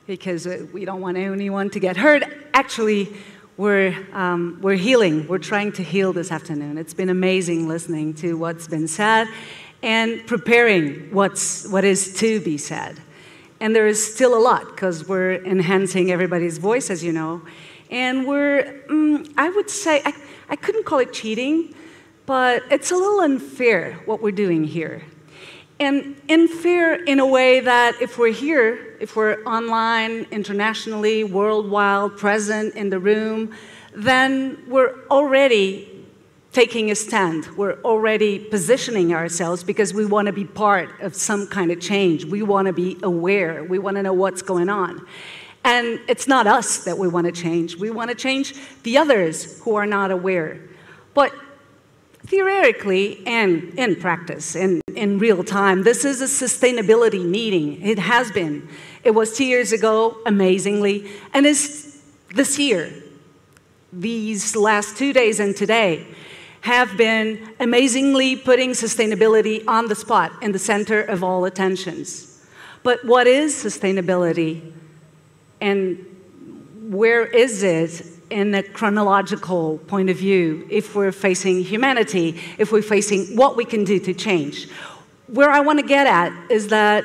because we don't want anyone to get hurt. Actually, we're healing. We're trying to heal this afternoon. It's been amazing listening to what's been said and preparing what is to be said. And there is still a lot, because we're enhancing everybody's voice, as you know. And we're, I would say, I couldn't call it cheating, but it's a little unfair what we're doing here. And unfair in a way that if we're here, if we're online, internationally, worldwide, present in the room, then we're already taking a stand. We're already positioning ourselves because we want to be part of some kind of change. We want to be aware. We want to know what's going on. And it's not us that we want to change. We want to change the others who are not aware. But theoretically and in practice, in real time, this is a sustainability meeting. It has been. It was 2 years ago, amazingly, and it's this year. These last 2 days and today have been amazingly putting sustainability on the spot, in the center of all attentions. But what is sustainability, and where is it in a chronological point of view if we're facing humanity, if we're facing what we can do to change? Where I want to get at is that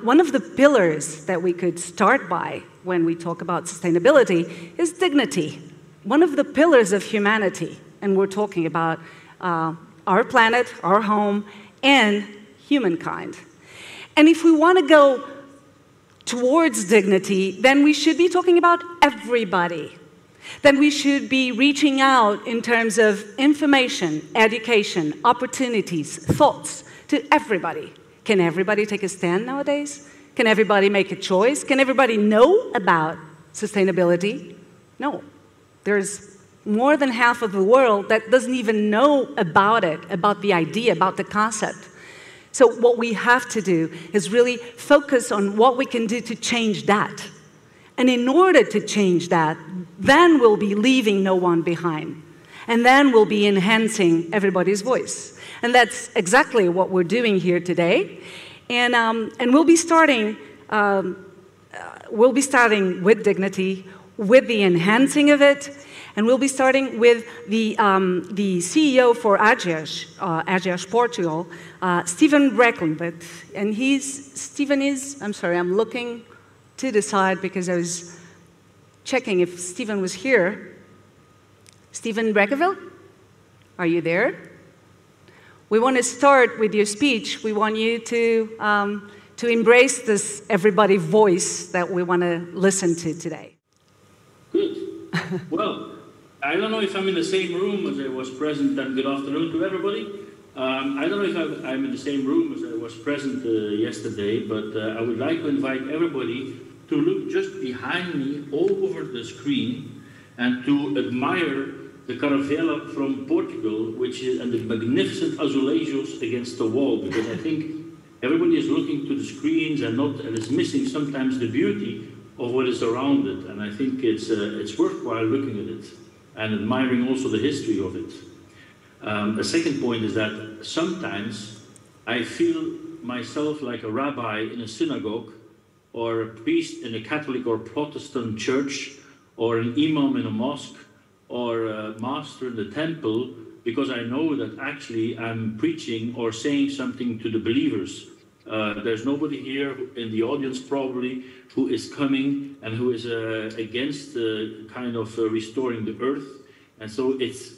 one of the pillars that we could start by when we talk about sustainability is dignity. One of the pillars of humanity, and we're talking about our planet, our home, and humankind. And if we want to go towards dignity, then we should be talking about everybody. Then we should be reaching out in terms of information, education, opportunities, thoughts to everybody. Can everybody take a stand nowadays? Can everybody make a choice? Can everybody know about sustainability? No. There's more than half of the world that doesn't even know about it, about the idea, about the concept. So what we have to do is really focus on what we can do to change that. And in order to change that, then we'll be leaving no one behind. And then we'll be enhancing everybody's voice. And that's exactly what we're doing here today. And we'll be starting with dignity, with the enhancing of it, and we'll be starting with the CEO for Ageas, Ageas Portugal, Stephen Braekeveldt. And Stephen is, I'm sorry, I'm looking to the side because I was checking if Stephen was here. Stephen Braekeveldt, are you there? We want to start with your speech. We want you to embrace this everybody voice that we want to listen to today. Good. Well, I don't know if I'm in the same room as I was present, and good afternoon to everybody. I don't know if I'm in the same room as I was present yesterday, but I would like to invite everybody to look just behind me all over the screen and to admire the Correia from Portugal, which is, and the magnificent azulejos against the wall, because I think everybody is looking to the screens and is missing sometimes the beauty of what is around it. And I think it's worthwhile looking at it and admiring also the history of it. A second point is that sometimes I feel myself like a rabbi in a synagogue, or a priest in a Catholic or Protestant church, or an imam in a mosque, or a master in the temple, because I know that actually I'm preaching or saying something to the believers. There's nobody here in the audience probably who is coming and who is against kind of restoring the earth. And so it's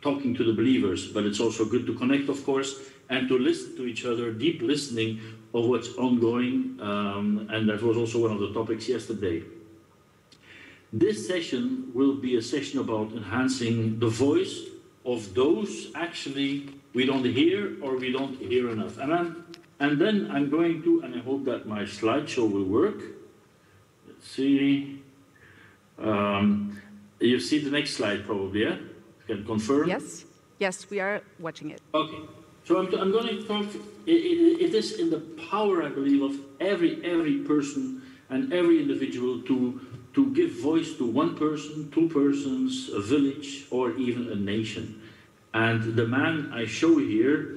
talking to the believers, but it's also good to connect, of course, and to listen to each other, deep listening of what's ongoing. And that was also one of the topics yesterday. This session will be a session about enhancing the voice of those actually we don't hear or we don't hear enough. And then I'm going to, and I hope that my slideshow will work. Let's see. You see the next slide probably, yeah? Can confirm? Yes, yes, we are watching it. Okay, so I'm going to talk, it is in the power, I believe, of every person and every individual to give voice to one person, two persons, a village, or even a nation. And the man I show here,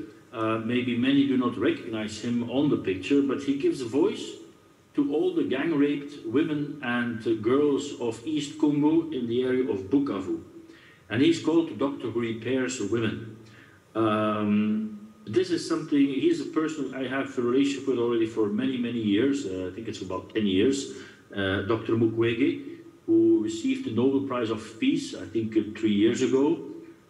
maybe many do not recognize him on the picture, but he gives a voice to all the gang-raped women and girls of East Congo in the area of Bukavu. And he's called Doctor who repairs women. This is something, he's a person I have a relationship with already for many, many years. I think it's about 10 years. Dr. Mukwege, who received the Nobel Prize of Peace, I think 3 years ago.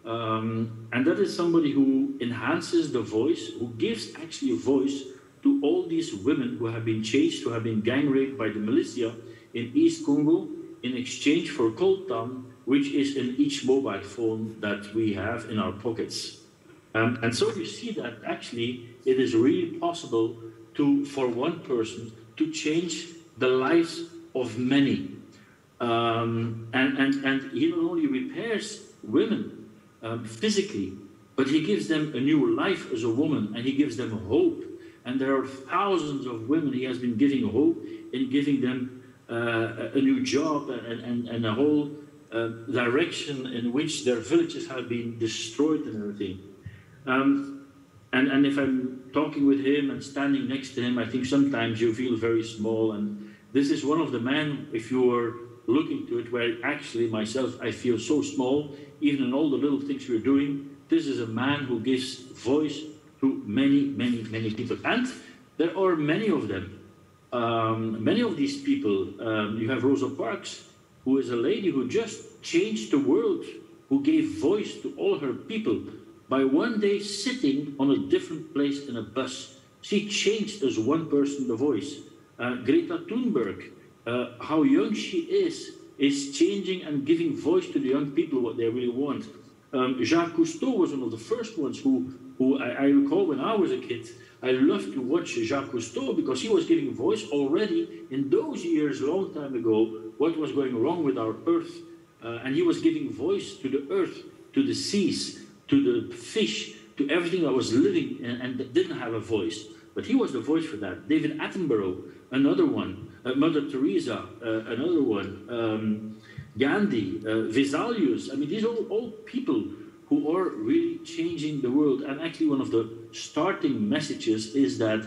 And that is somebody who enhances the voice, who gives actually a voice to all these women who have been chased, who have been gang raped by the militia in East Congo in exchange for coltan, which is in each mobile phone that we have in our pockets. And so you see that actually it is really possible to, for one person, to change the lives of many. And he not only repairs women physically, but he gives them a new life as a woman, and he gives them hope. And there are thousands of women he has been giving hope in giving them a new job and a whole direction in which their villages have been destroyed and everything. And if I'm talking with him and standing next to him, I think sometimes you feel very small. And this is one of the men, if you are looking to it, where actually myself, I feel so small, even in all the little things we're doing. This is a man who gives voice to many, many, many people. And there are many of them. Many of these people, you have Rosa Parks, who is a lady who just changed the world, who gave voice to all her people by one day sitting on a different place in a bus. She changed as one person the voice. Greta Thunberg, how young she is changing and giving voice to the young people what they really want. Jacques Cousteau was one of the first ones who I recall when I was a kid, I loved to watch Jacques Cousteau because he was giving voice already in those years, a long time ago, what was going wrong with our earth. And he was giving voice to the earth, to the seas, to the fish, to everything that was living and that didn't have a voice. But he was the voice for that. David Attenborough, another one. Mother Teresa, another one. Gandhi, Vesalius. I mean, these are all people who are really changing the world. And actually one of the starting messages is that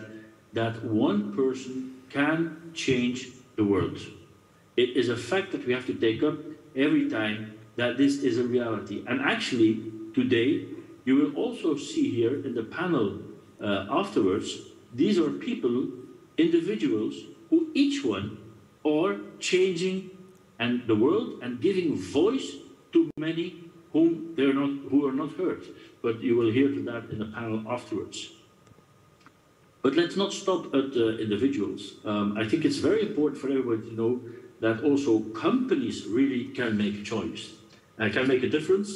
one person can change the world. It is a fact that we have to take up every time that this is a reality. And actually, today, you will also see here in the panel afterwards, these are people, individuals, who each one are changing and the world and giving voice to many who are not heard. But you will hear to that in the panel afterwards. But let's not stop at individuals. I think it's very important for everybody to know that also companies really can make a choice, can make a difference,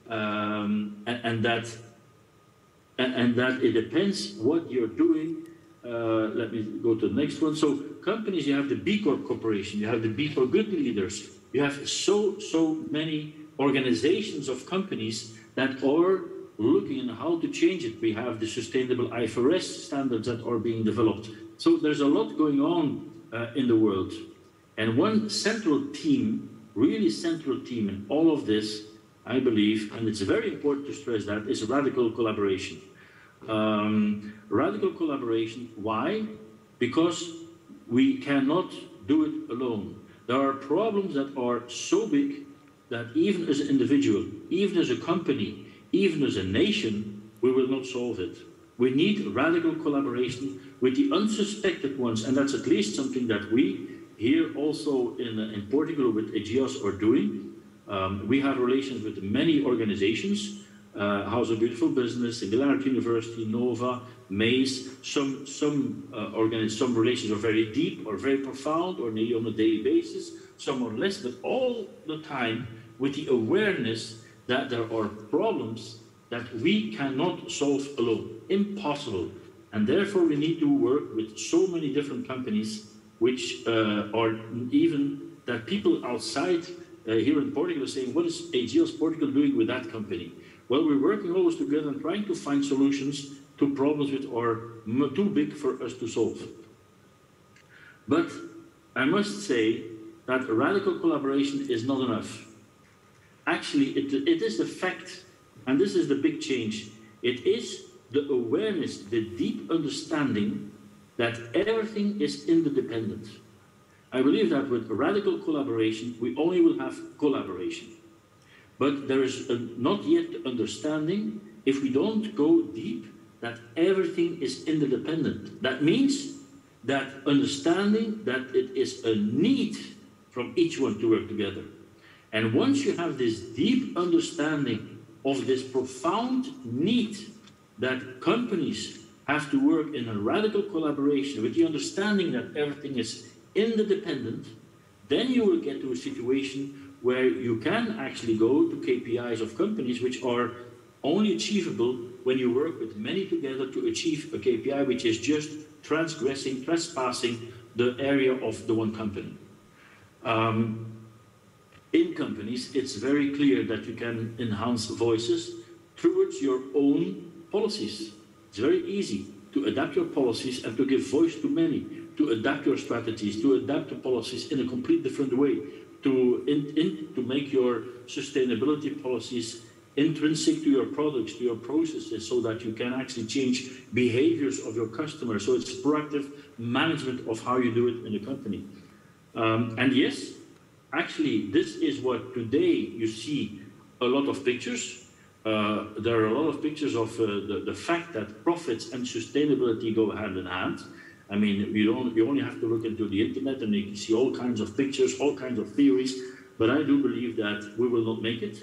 and that it depends what you're doing. Let me go to the next one. So companies, you have the B Corp Corporation, you have the B for Good Leaders, you have so many organizations of companies that are looking at how to change it. We have the sustainable IFRS standards that are being developed. So there's a lot going on in the world. And one central theme, really central theme in all of this, I believe, and it's very important to stress that, is radical collaboration. Radical collaboration, why? Because we cannot do it alone. There are problems that are so big that even as an individual, even as a company, even as a nation, we will not solve it. We need radical collaboration with the unsuspected ones, and that's at least something that we here also in Portugal with Ageas are doing. We have relations with many organizations, House of Beautiful Business, Singularity University, Nova, MACE. Some relations are very deep or very profound or nearly on a daily basis, some are less, but all the time with the awareness that there are problems that we cannot solve alone, impossible. And therefore we need to work with so many different companies which are even that people outside here in Portugal are saying, what is Ageas Portugal doing with that company? Well, we're working always together and trying to find solutions to problems which are too big for us to solve. But I must say that radical collaboration is not enough. Actually, it is the fact, and this is the big change, it is the awareness, the deep understanding that everything is interdependent. I believe that with radical collaboration, we only will have collaboration. But there is not yet understanding, if we don't go deep, that everything is interdependent. That means that understanding that it is a need from each one to work together. And once you have this deep understanding of this profound need that companies have to work in a radical collaboration with the understanding that everything is interdependent, then you will get to a situation where you can actually go to KPIs of companies which are only achievable when you work with many together to achieve a KPI which is just trespassing the area of the one company. In companies, it's very clear that you can enhance voices towards your own policies. It's very easy to adapt your policies and to give voice to many, to adapt your strategies, to adapt the policies in a complete different way, to make your sustainability policies intrinsic to your products, to your processes, so that you can actually change behaviors of your customers. So it's proactive management of how you do it in a company. And yes, actually, this is what today you see a lot of pictures. There are a lot of pictures of the fact that profits and sustainability go hand in hand. I mean, you only have to look into the internet and you can see all kinds of pictures, all kinds of theories. But I do believe that we will not make it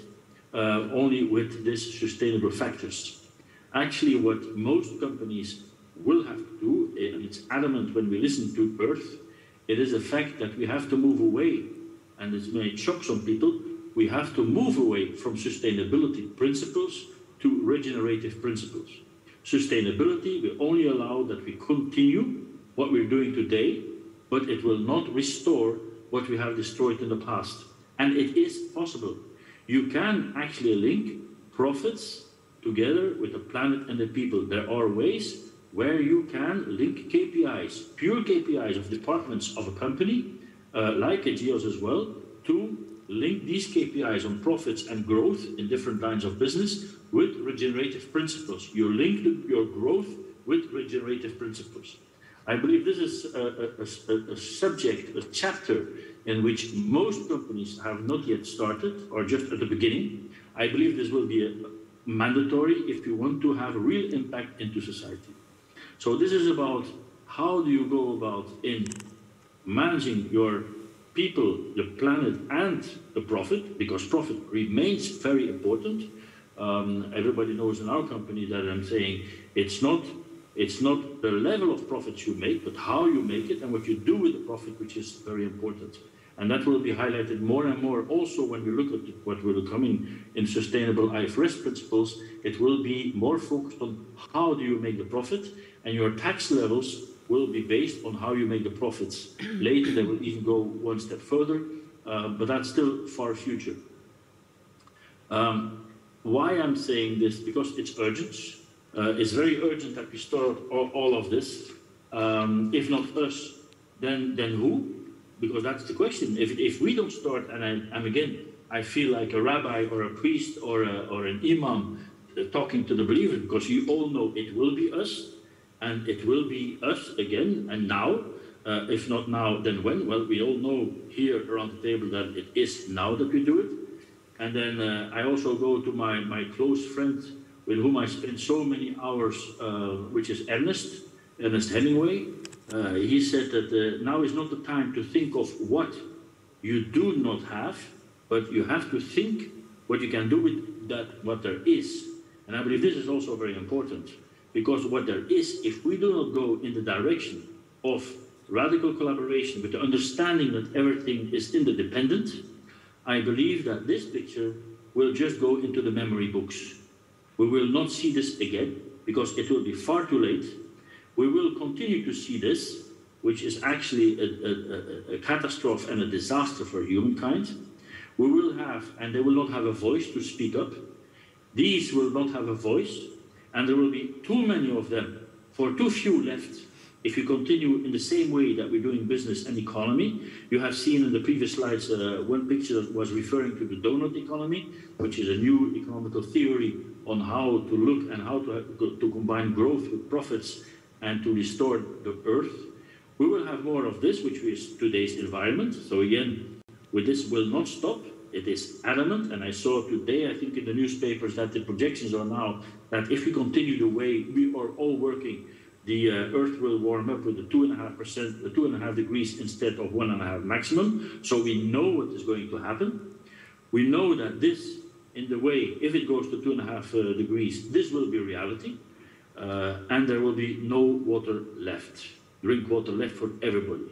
only with these sustainable factors. Actually, what most companies will have to do, and it's adamant when we listen to Earth, it is the fact that we have to move away, and this may shock some people, we have to move away from sustainability principles to regenerative principles. Sustainability will only allow that we continue what we're doing today, but it will not restore what we have destroyed in the past. And it is possible. You can actually link profits together with the planet and the people. There are ways where you can link KPIs, pure KPIs of departments of a company, like Ageas as well, to link these KPIs on profits and growth in different lines of business with regenerative principles. You link your growth with regenerative principles. I believe this is a subject, a chapter in which most companies have not yet started or just at the beginning. I believe this will be mandatory if you want to have a real impact into society. So this is about how do you go about in managing your people, the planet, and the profit, because profit remains very important. Everybody knows in our company that I'm saying it's not the level of profits you make, but how you make it and what you do with the profit, which is very important. And that will be highlighted more and more also when we look at what will come in sustainable IFRS principles. It will be more focused on how do you make the profit, and your tax levels will be based on how you make the profits. Later, they will even go one step further, but that's still far future. Why I'm saying this? Because it's urgent. It's very urgent that we start all of this. If not us, then who? Because that's the question. If we don't start, and again, I feel like a rabbi or a priest or an imam talking to the believer, because you all know it will be us. And it will be us again, and now. If not now, then when? Well, we all know here around the table that it is now that we do it. And then I also go to my close friend with whom I spend so many hours, which is Ernest Hemingway. He said that now is not the time to think of what you do not have, but you have to think what you can do with that, what there is. And I believe this is also very important. Because what there is, if we do not go in the direction of radical collaboration with the understanding that everything is interdependent, I believe that this picture will just go into the memory books. We will not see this again, because it will be far too late. We will continue to see this, which is actually a catastrophe and a disaster for humankind. We will have, and they will not have a voice to speak up. These will not have a voice. And there will be too many of them for too few left. If you continue in the same way that we're doing business and economy, you have seen in the previous slides one picture that was referring to the donut economy, which is a new economical theory on how to look and how to combine growth with profits and to restore the Earth. We will have more of this, which is today's environment. So again, with this will not stop. It is adamant, and I saw today, I think in the newspapers, that the projections are now that if we continue the way we are all working, the Earth will warm up with the 2.5 degrees instead of 1.5 maximum. So we know what is going to happen. We know that this, in the way, if it goes to 2.5 degrees, this will be reality, and there will be no water left, drink water left for everybody.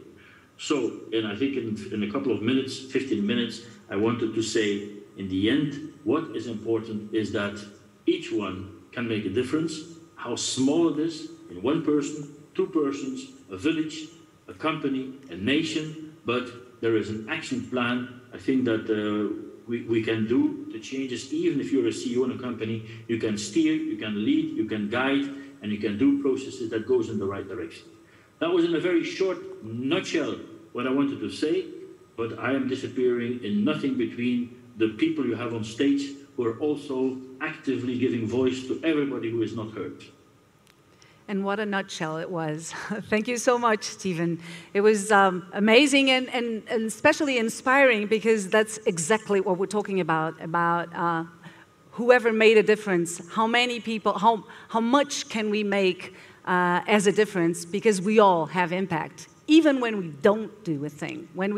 So, and I think in a couple of minutes, 15 minutes, I wanted to say, in the end, what is important is that each one can make a difference. How small it is, in one person, two persons, a village, a company, a nation, but there is an action plan. I think that we can do the changes. Even if you're a CEO in a company, you can steer, you can lead, you can guide, and you can do processes that goes in the right direction. That was in a very short nutshell what I wanted to say, but I am disappearing in nothing between the people you have on stage who are also actively giving voice to everybody who is not heard. And what a nutshell it was. Thank you so much, Stephen. It was amazing and especially inspiring, because that's exactly what we're talking about whoever made a difference, how many people, how much can we make as a difference, because we all have impact. Even when we don't do a thing, when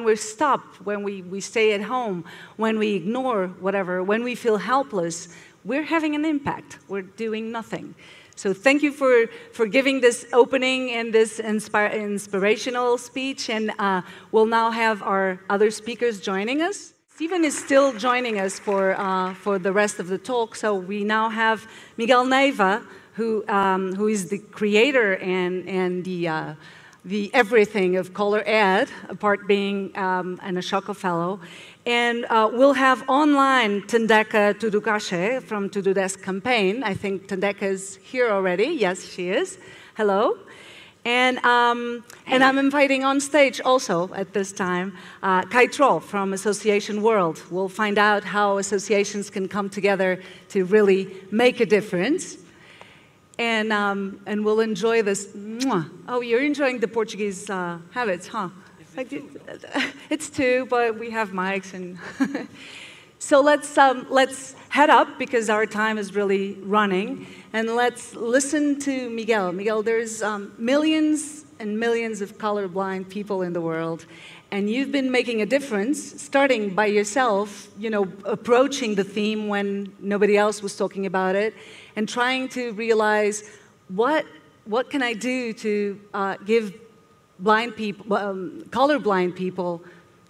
we're stopped, when we stay at home, when we ignore whatever, when we feel helpless, we're having an impact. We're doing nothing. So thank you for giving this opening and this inspirational speech. And we'll now have our other speakers joining us. Stephen is still joining us for the rest of the talk. So we now have Miguel Neiva, who is the creator and the everything of ColorADD, apart being an Ashoka fellow. And we'll have online Thandeka Tutu-Gxashe from Tutudesk campaign. I think Thandeka is here already. Yes, she is. Hello. And I'm inviting on stage also at this time Kai Troll from AssociationWorld. We'll find out how associations can come together to really make a difference. And we'll enjoy this. Oh, you're enjoying the Portuguese habits, huh? It's two, but we have mics. And so let's head up, because our time is really running. And let's listen to Miguel. Miguel, there's millions and millions of colorblind people in the world. And you've been making a difference, starting by yourself, approaching the theme when nobody else was talking about it, and trying to realize what can I do to give blind people, colorblind people,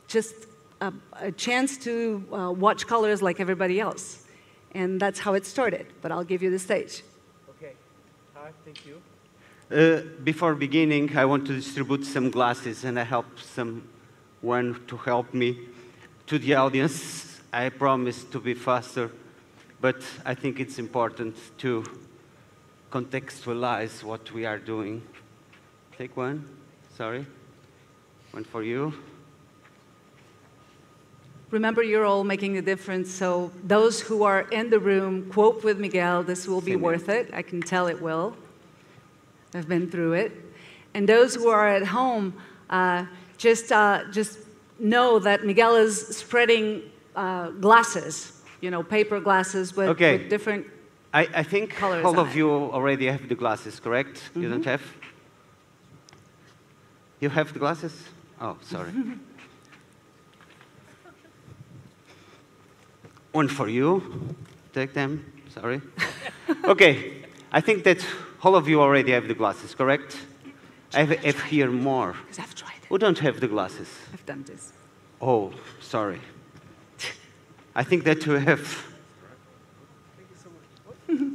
just a chance to watch colors like everybody else. And that's how it started. But I'll give you the stage. Okay. Hi, thank you. Before beginning, I want to distribute some glasses, and I help someone to help me. To the audience, I promise to be faster, but I think it's important to contextualize what we are doing. Take one, sorry. One for you. Remember, you're all making a difference, so those who are in the room, quote with Miguel, this will be worth it. I can tell it will. I've been through it. And those who are at home, just know that Miguel is spreading glasses, paper glasses with different I think colors all of you already have the glasses, correct? Mm-hmm. You don't have? You have the glasses? Oh, sorry. One for you. Take them. Sorry. Okay. I think that all of you already have the glasses, correct? I have here more. Because I've tried it. Who don't have the glasses? I've done this. Oh, sorry. I think that you have. Thank you so much.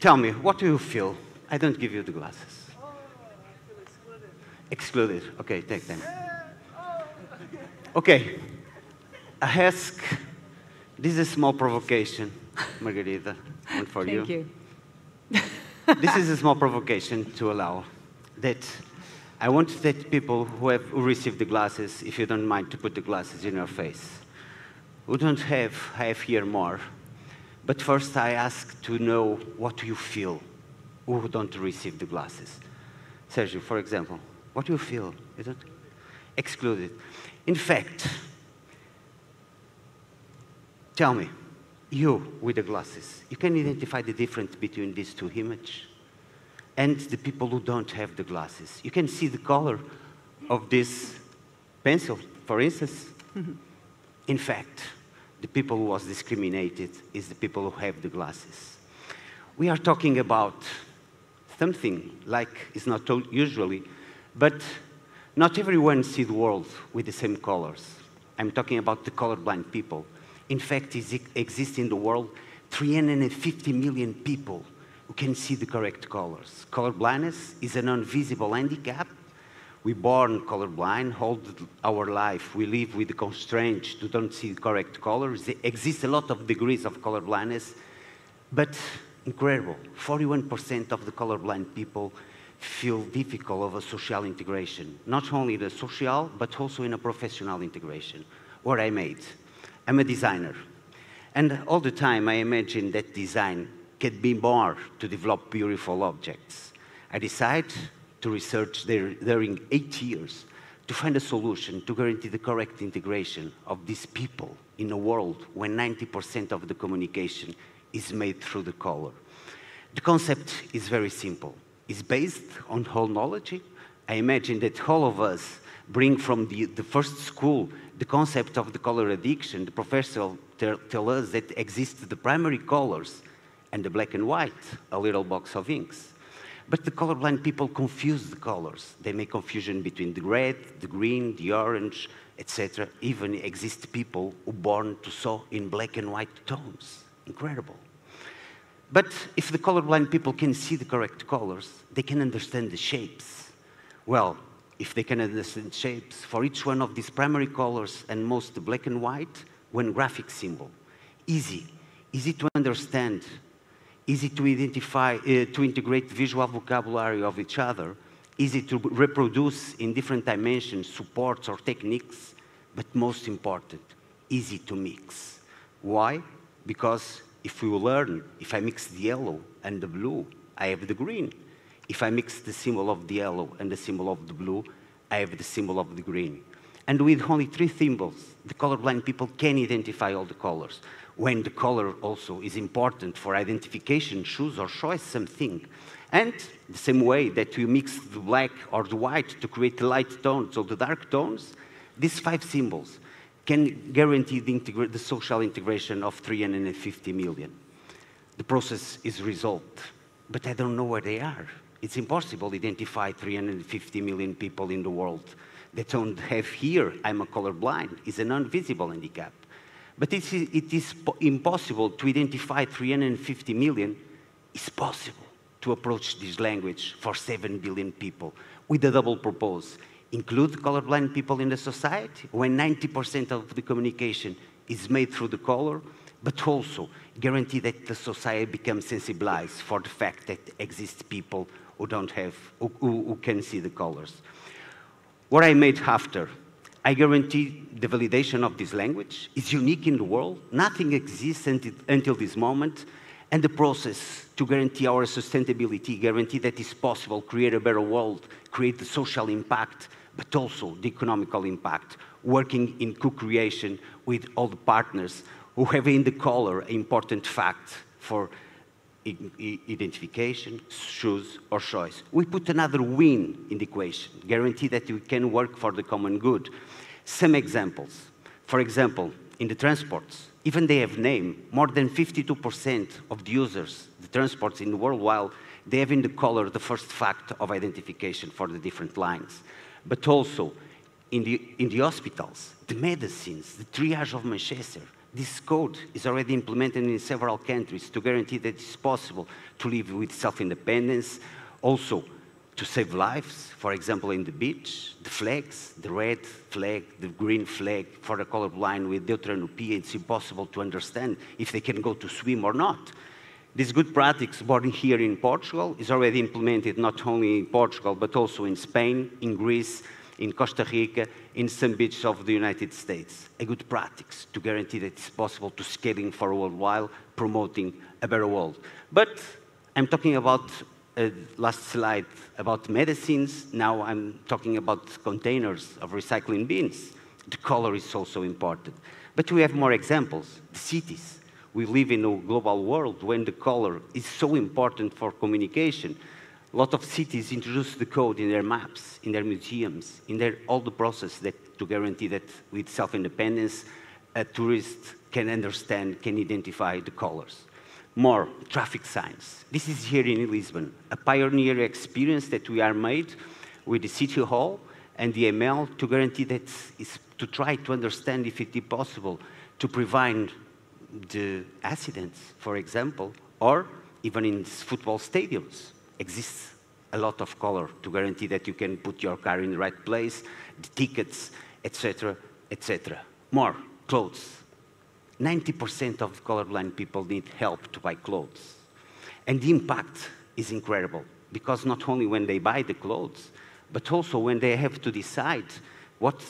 Tell me, what do you feel? I don't give you the glasses. Oh, I feel excluded. Excluded. Okay, take them. Okay. I ask. This is a small provocation, Margarida. One for you. Thank you. This is a small provocation to allow that I want that people who receive the glasses, if you don't mind, to put the glasses in your face. Who don't have here more. But first I ask to know what you feel. who don't receive the glasses. Sergio, for example, what do you feel? Is it excluded? In fact, tell me, you with the glasses, you can identify the difference between these two images and the people who don't have the glasses. You can see the color of this pencil, for instance. In fact, the people who was discriminated is the people who have the glasses. We are talking about something like it's not told usually, but not everyone sees the world with the same colors. I'm talking about the colorblind people. In fact, it exists in the world 350 million people who can see the correct colors. Colorblindness is a non-visible handicap. We're born colorblind, all our life we live with the constraint to don't see the correct colors. There exists a lot of degrees of colorblindness, but incredible, 41% of the colorblind people feel difficult of a social integration, not only the social, but also in a professional integration. What I made, I'm a designer, and all the time I imagine that design can be more to develop beautiful objects. I decided to research during 8 years to find a solution to guarantee the correct integration of these people in a world when 90% of the communication is made through the color. The concept is very simple. It's based on whole knowledge. I imagine that all of us bring from the first school the concept of the color addiction. The professor tell us that exists the primary colors and the black and white, a little box of inks. But the colorblind people confuse the colors. They make confusion between the red, the green, the orange, etc. Even exist people who are born to saw in black and white tones. Incredible. But if the colorblind people can see the correct colors, they can understand the shapes. Well, if they can understand shapes, for each one of these primary colors and most black and white, one graphic symbol. Easy to understand, easy to identify, to integrate visual vocabulary of each other, easy to reproduce in different dimensions, supports or techniques, but most important, easy to mix. Why? Because if we learn, if I mix the yellow and the blue, I have the green. If I mix the symbol of the yellow and the symbol of the blue, I have the symbol of the green. And with only 3 symbols, the colorblind people can identify all the colors. When the color also is important for identification, choose or choose something. And the same way that we mix the black or the white to create the light tones or the dark tones, these 5 symbols can guarantee the social integration of 350 million. The process is resolved, but I don't know where they are. It's impossible to identify 350 million people in the world that don't have here, I'm a colorblind, is a non-visible handicap. But it is impossible to identify 350 million. It's possible to approach this language for 7 billion people with a double purpose. Include colorblind people in the society when 90% of the communication is made through the color, but also guarantee that the society becomes sensibilized for the fact that exist people who don't have, who can see the colors. What I made after, I guarantee the validation of this language is unique in the world. Nothing exists until this moment. And the process to guarantee our sustainability, guarantee that it's possible, create a better world, create the social impact, but also the economical impact, working in co-creation with all the partners who have in the color an important fact for identification, choose, or choice. We put another win in the equation, guarantee that we can work for the common good. Some examples. For example, in the transports, even they have name, more than 52% of the users, the transports in the world, while they have in the color the first fact of identification for the different lines. But also, in the hospitals, the medicines, the triage of Manchester, this code is already implemented in several countries to guarantee that it's possible to live with self-independence, also to save lives, for example, in the beach, the flags, the red flag, the green flag for the colorblind with deuteranopia, it's impossible to understand if they can go to swim or not. This good practice born here in Portugal is already implemented not only in Portugal, but also in Spain, in Greece, in Costa Rica, in some beaches of the United States. A good practice to guarantee that it's possible to scaling for a world while promoting a better world. But I'm talking about last slide about medicines. Now I'm talking about containers of recycling bins. The color is also important. But we have more examples. The cities. We live in a global world when the color is so important for communication. A lot of cities introduce the code in their maps, in their museums, in all the process to guarantee that with self-independence, a tourist can understand, can identify the colors. More traffic signs. This is here in Lisbon, a pioneer experience that we are made with the City Hall and the ML to guarantee that is to try to understand if it is possible to prevent the accidents, for example, or even in football stadiums. Exists a lot of color to guarantee that you can put your car in the right place, the tickets, etc., etc. More clothes. 90% of colorblind people need help to buy clothes. And the impact is incredible, because not only when they buy the clothes, but also when they have to decide what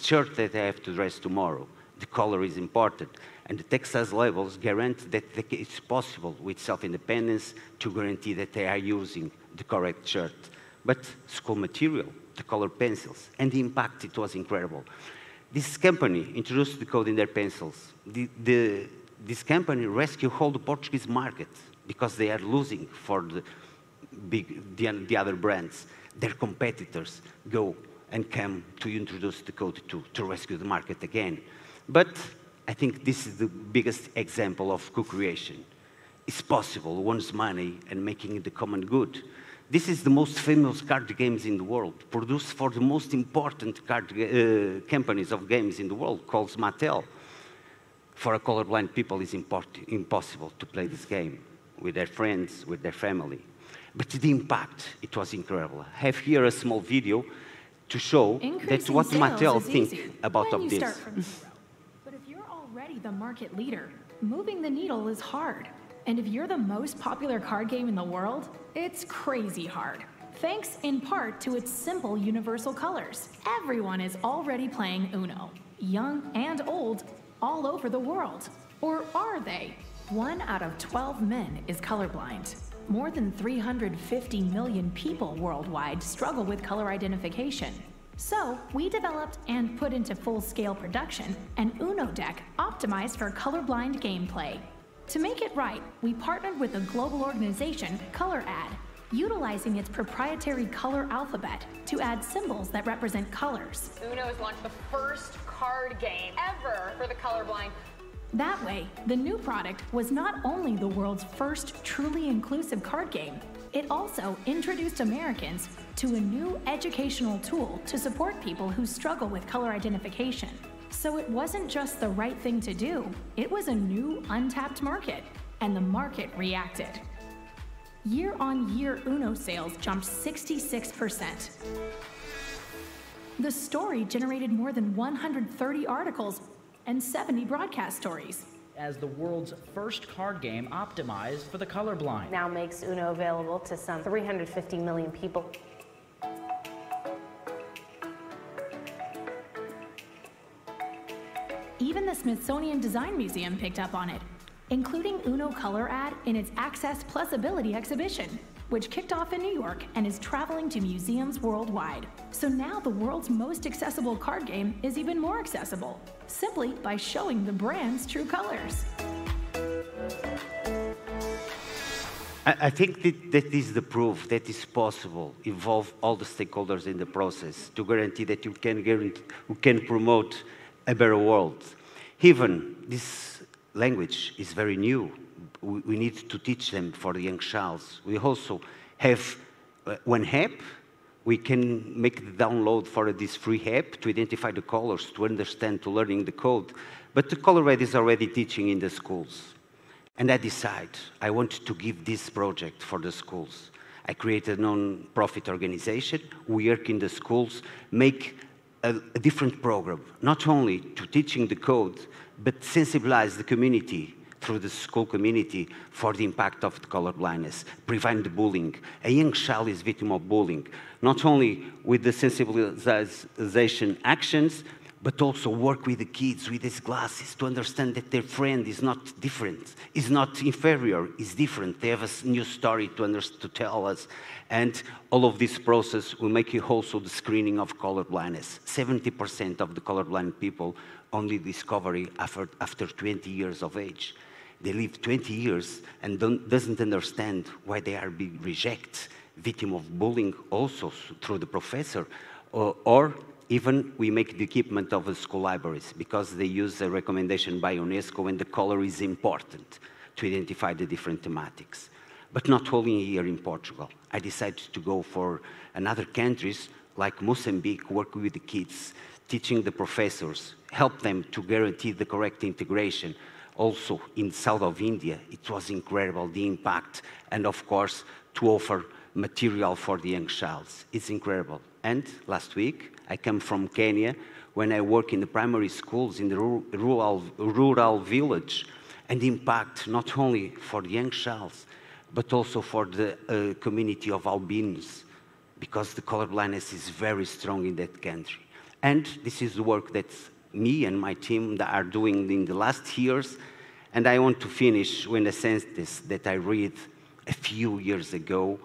shirt that they have to dress tomorrow. The color is important. And the Texas labels guarantee that it's possible with self-independence to guarantee that they are using the correct shirt. But school material, the color pencils, and the impact, it was incredible. This company introduced the code in their pencils. This company rescued all the Portuguese market because they are losing for the other brands. Their competitors go and come to introduce the code to rescue the market again. But I think this is the biggest example of co-creation. It's possible, one's money and making it the common good. This is the most famous card games in the world, produced for the most important companies of games in the world, called Mattel. For a colorblind people, it's impossible to play this game with their friends, with their family. But the impact, it was incredible. I have here a small video to show that what Mattel thinks about of this. But if you're already the market leader, moving the needle is hard. And if you're the most popular card game in the world, it's crazy hard. Thanks in part to its simple universal colors. Everyone is already playing Uno, young and old, all over the world. Or are they? 1 out of 12 men is colorblind. More than 350 million people worldwide struggle with color identification. So, we developed and put into full-scale production an Uno deck optimized for colorblind gameplay. To make it right, we partnered with a global organization, ColorADD, utilizing its proprietary color alphabet to add symbols that represent colors. Uno has launched the first card game ever for the colorblind. That way, the new product was not only the world's first truly inclusive card game, it also introduced Americans to a new educational tool to support people who struggle with color identification. So it wasn't just the right thing to do, it was a new untapped market, and the market reacted. Year-on-year Uno sales jumped 66%. The story generated more than 130 articles and 70 broadcast stories. As the world's first card game optimized for the colorblind. Now makes Uno available to some 350 million people. Even the Smithsonian Design Museum picked up on it, including Uno ColorADD in its Access Plus Ability exhibition, which kicked off in New York and is traveling to museums worldwide. So now the world's most accessible card game is even more accessible, simply by showing the brand's true colors. I think that is the proof that it's possible, involve all the stakeholders in the process to guarantee that you can promote a better world. Even this language is very new. We need to teach them for the young child. We also have one app. We can make the download for this free app to identify the colors, to understand, to learning the code. But the ColorADD is already teaching in the schools. And I decide I want to give this project for the schools. I created a non-profit organization. We work in the schools, make a different program, not only to teaching the code, but sensibilize the community through the school community for the impact of the color blindness, prevent the bullying. A young child is victim of bullying, not only with the sensibilization actions, but also work with the kids with these glasses to understand that their friend is not different, is not inferior, is different. They have a new story to tell us. And all of this process will make you also the screening of color blindness. 70% of the colorblind people only discover it after 20 years of age. They live 20 years and doesn't understand why they are being rejected, victim of bullying also through the professor, or even we make the equipment of the school libraries because they use a recommendation by UNESCO and the color is important to identify the different thematics. But not only here in Portugal. I decided to go for another countries like Mozambique, work with the kids, teaching the professors, help them to guarantee the correct integration. Also in south of India, it was incredible, the impact, and of course, to offer material for the young child. It's incredible. And last week, I came from Kenya, when I work in the primary schools in the rural village, and the impact not only for the young child, but also for the community of albinos, because the colorblindness is very strong in that country. And this is the work that me and my team are doing in the last years, and I want to finish with a sentence that I read a few years ago.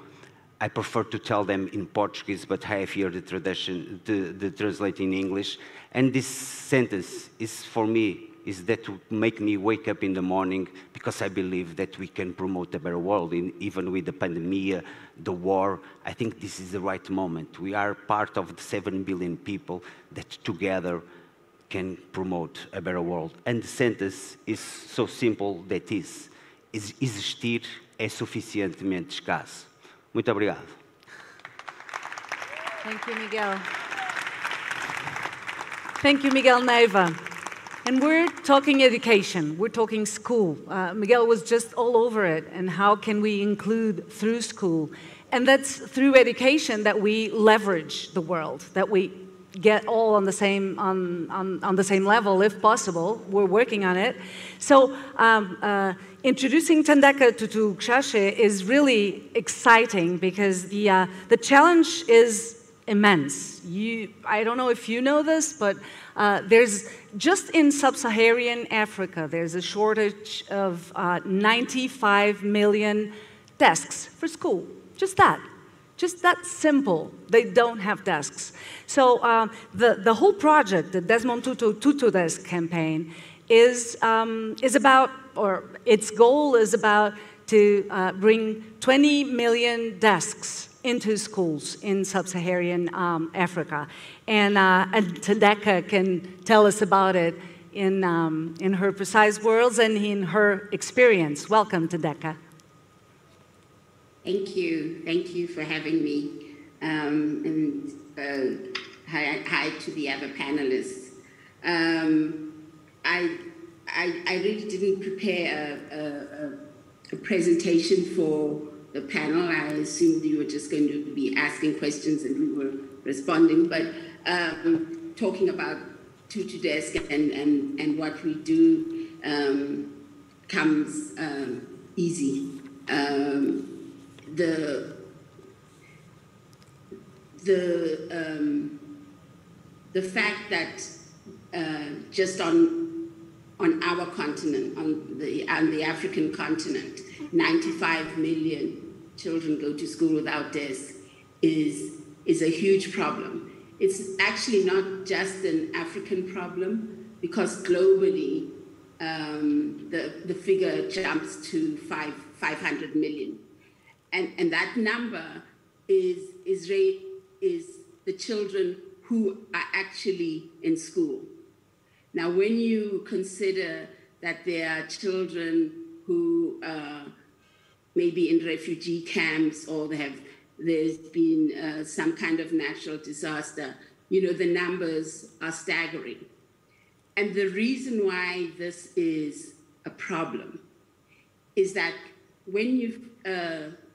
I prefer to tell them in Portuguese, but I have here the translate in English. And this sentence is for me, is that to make me wake up in the morning because I believe that we can promote a better world, even with the pandemic, the war. I think this is the right moment. We are part of the 7 billion people that together can promote a better world. And the sentence is so simple that is existir é suficientemente escasso. Muito obrigado. Thank you, Miguel. Thank you, Miguel Neiva. And we're talking education, we're talking school. Miguel was just all over it, and how can we include through school? And that's through education that we leverage the world, that we get all on the same, on the same level, if possible. We're working on it. So introducing Thandeka Tutu-Gxashe is really exciting because the challenge is immense. I don't know if you know this, but there's just in sub-Saharan Africa, there's a shortage of 95 million desks for school. Just that simple. They don't have desks. So the whole project, the Desmond Tutu Tutudesk campaign, is about, or its goal is about to bring 20 million desks into schools in sub-Saharan Africa. And Thandeka can tell us about it in her precise words and in her experience. Welcome, Thandeka. Thank you for having me. And hi to the other panelists. I really didn't prepare a presentation for the panel. I assumed you were just going to be asking questions and we were responding, but talking about Tutudesk and what we do comes easy. The fact that just on our continent, on the African continent, 95 million children go to school without desks is a huge problem. It's actually not just an African problem, because globally the figure jumps to 500 million. And that number is the children who are actually in school. Now, when you consider that there are children who may be in refugee camps, or there's been some kind of natural disaster, the numbers are staggering. And the reason why this is a problem is that when you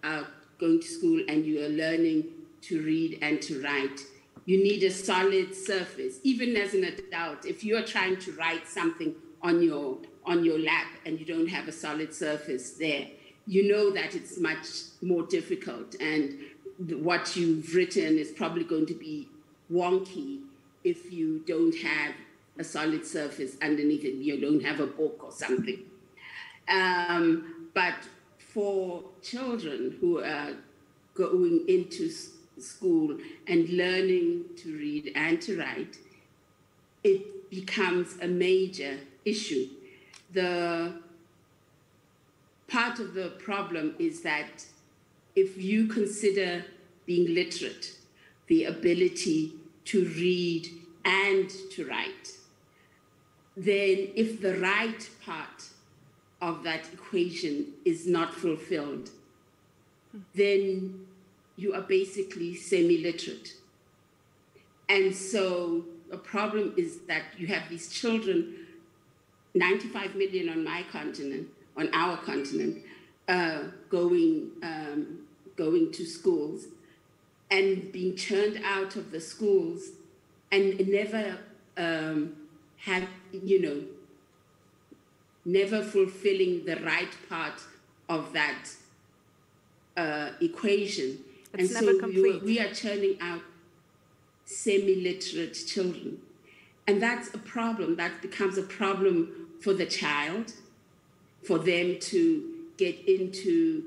are going to school and you are learning to read and to write, you need a solid surface. Even as an adult, if you are trying to write something on your lap and you don't have a solid surface there, you know that it's much more difficult, and what you've written is probably going to be wonky if you don't have a solid surface underneath it. You don't have a book or something. But for children who are going into school and learning to read and to write, it becomes a major issue. The part of the problem is that if you consider being literate the ability to read and to write, then if the right part of that equation is not fulfilled, then you are basically semi-literate. And so the problem is that you have these children, 95 million on my continent, on our continent, going to schools and being churned out of the schools and never have, never fulfilling the right part of that equation. It's and never so complete. we are churning out semi-literate children. And that's a problem. That becomes a problem for the child, for them to get into,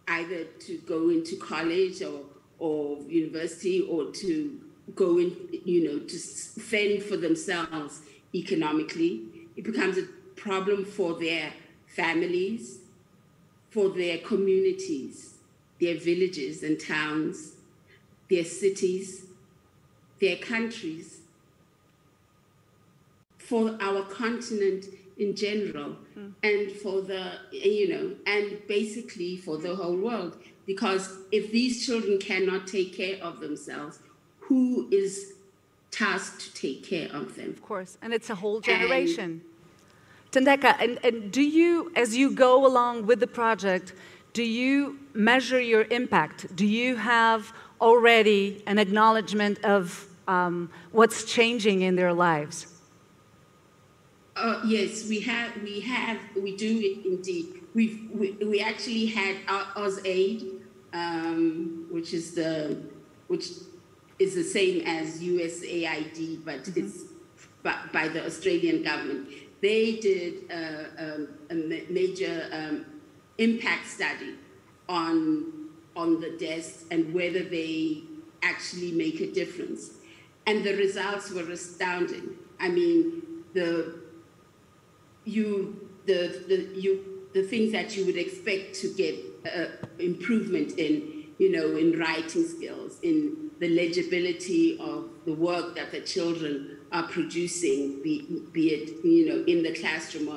either to go into college or university, or to go in, to fend for themselves economically. It becomes a problem for their families, for their communities, their villages and towns, their cities, their countries, for our continent in general, and for the, and basically for the whole world. Because if these children cannot take care of themselves, who is tasked to take care of them? Of course, and it's a whole generation. Thandeka, and do you, as you go along with the project, do you measure your impact? Do you have already an acknowledgement of what's changing in their lives? Yes, we do indeed. We actually had AusAid, which is the same as USAID, but it's by the Australian government. They did a major impact study on the desks and whether they actually make a difference, and the results were astounding. I mean, the things that you would expect to get improvement in, in writing skills, in the legibility of the work that the children are producing, be it, in the classroom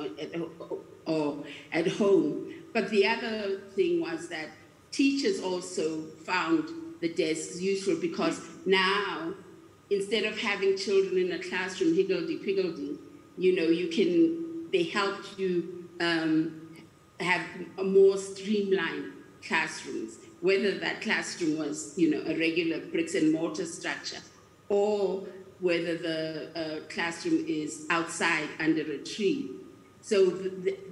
or at home. But the other thing was that teachers also found the desks useful, because now, instead of having children in a classroom higgledy-piggledy, they helped you have a more streamlined classrooms, whether that classroom was, a regular bricks and mortar structure, or whether the classroom is outside under a tree. So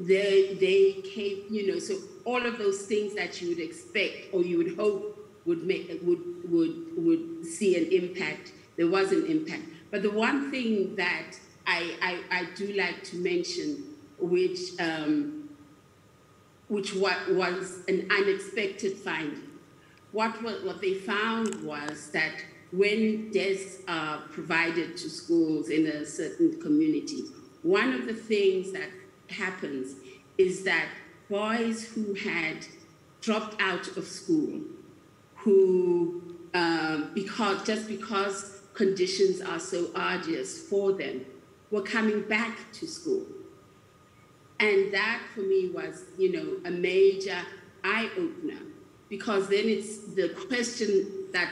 they came, so all of those things that you would expect or you would hope would see an impact, there was an impact. But the one thing that I do like to mention, which was an unexpected finding. What they found was that when desks are provided to schools in a certain community, one of the things that happens is that boys who had dropped out of school, who because conditions are so arduous for them, were coming back to school. And that for me was, a major eye-opener, because then it's the question that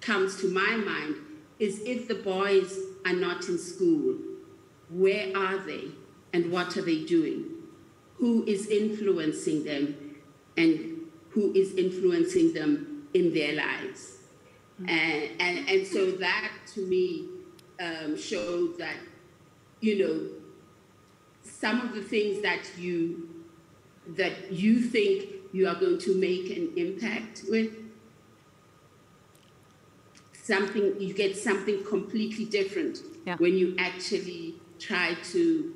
comes to my mind is, if the boys are not in school, where are they and what are they doing? Who is influencing them and who is influencing them in their lives? And so that to me showed that, some of the things that you think you are going to make an impact with, you get something completely different when you actually try to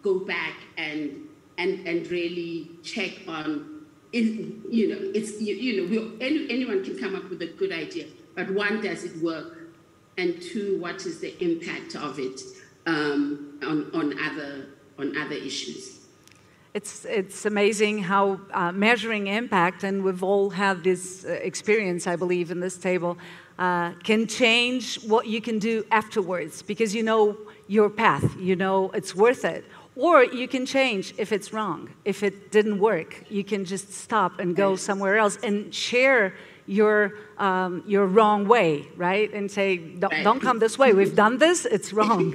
go back and really check on, anyone can come up with a good idea, but one, does it work? And two, what is the impact of it on other issues? It's amazing how measuring impact, and we've all had this experience, I believe, in this table, can change what you can do afterwards, because you know your path, you know it's worth it. Or you can change if it's wrong. If it didn't work, you can just stop and go somewhere else and share your wrong way, right? And say, don't come this way. We've done this, it's wrong.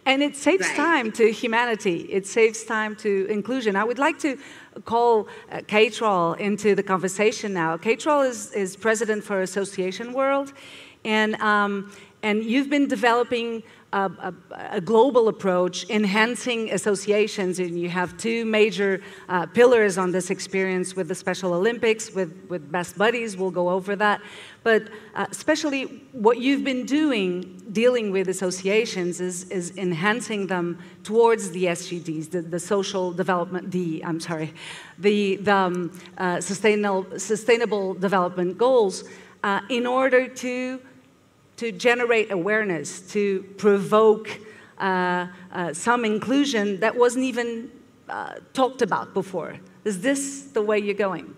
And it saves time to humanity. It saves time to inclusion. I would like to call Kate into the conversation now. Kate is president for AssociationWorld, and you've been developing a global approach, enhancing associations, and you have two major pillars on this experience with the Special Olympics, with Best Buddies. We'll go over that. But especially what you've been doing, dealing with associations, is enhancing them towards the SDGs, the social development, the sustainable development goals, in order to generate awareness, to provoke some inclusion that wasn't even talked about before. Is this the way you're going?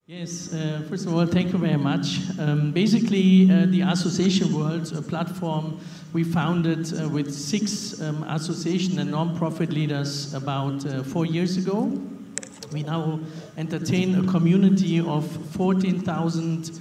Yes, first of all, thank you very much. Basically, the AssociationWorld, a platform we founded with 6 association and non-profit leaders about 4 years ago. We now entertain a community of 14,000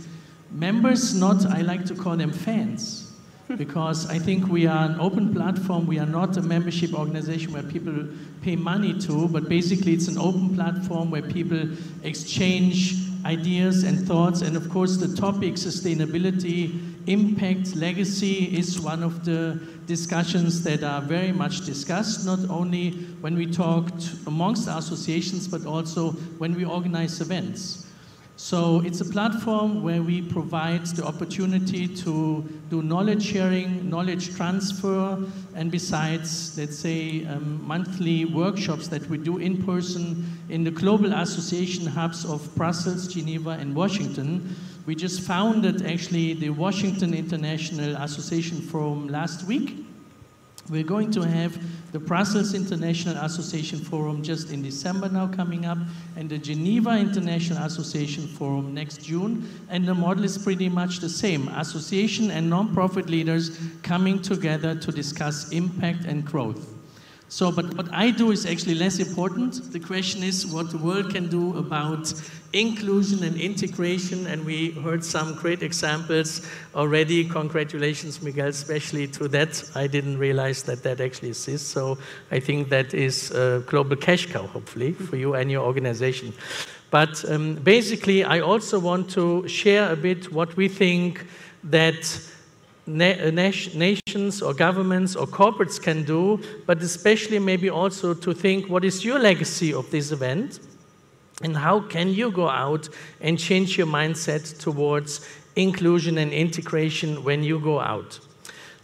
members, I like to call them fans, because I think we are an open platform. We are not a membership organization where people pay money to, but basically it's an open platform where people exchange ideas and thoughts. And of course the topic sustainability, impact, legacy is one of the discussions that are very much discussed, not only when we talk amongst associations, but also when we organize events. So it's a platform where we provide the opportunity to do knowledge sharing, knowledge transfer, and besides, let's say, monthly workshops that we do in person in the global association hubs of Brussels, Geneva, and Washington. We just founded, actually, the Washington International Association Forum last week. We're going to have the Brussels International Association Forum just in December now coming up, and the Geneva International Association Forum next June. And the model is pretty much the same. Association and non-profit leaders coming together to discuss impact and growth. So, but what I do is actually less important. The question is what the world can do about inclusion and integration, and we heard some great examples already. Congratulations, Miguel, especially to that. I didn't realize that that actually exists, so I think that is a global cash cow, hopefully, for you and your organization. But basically, I also want to share a bit what we think that nations or governments or corporates can do, but especially maybe also to think what is your legacy of this event and how can you go out and change your mindset towards inclusion and integration when you go out.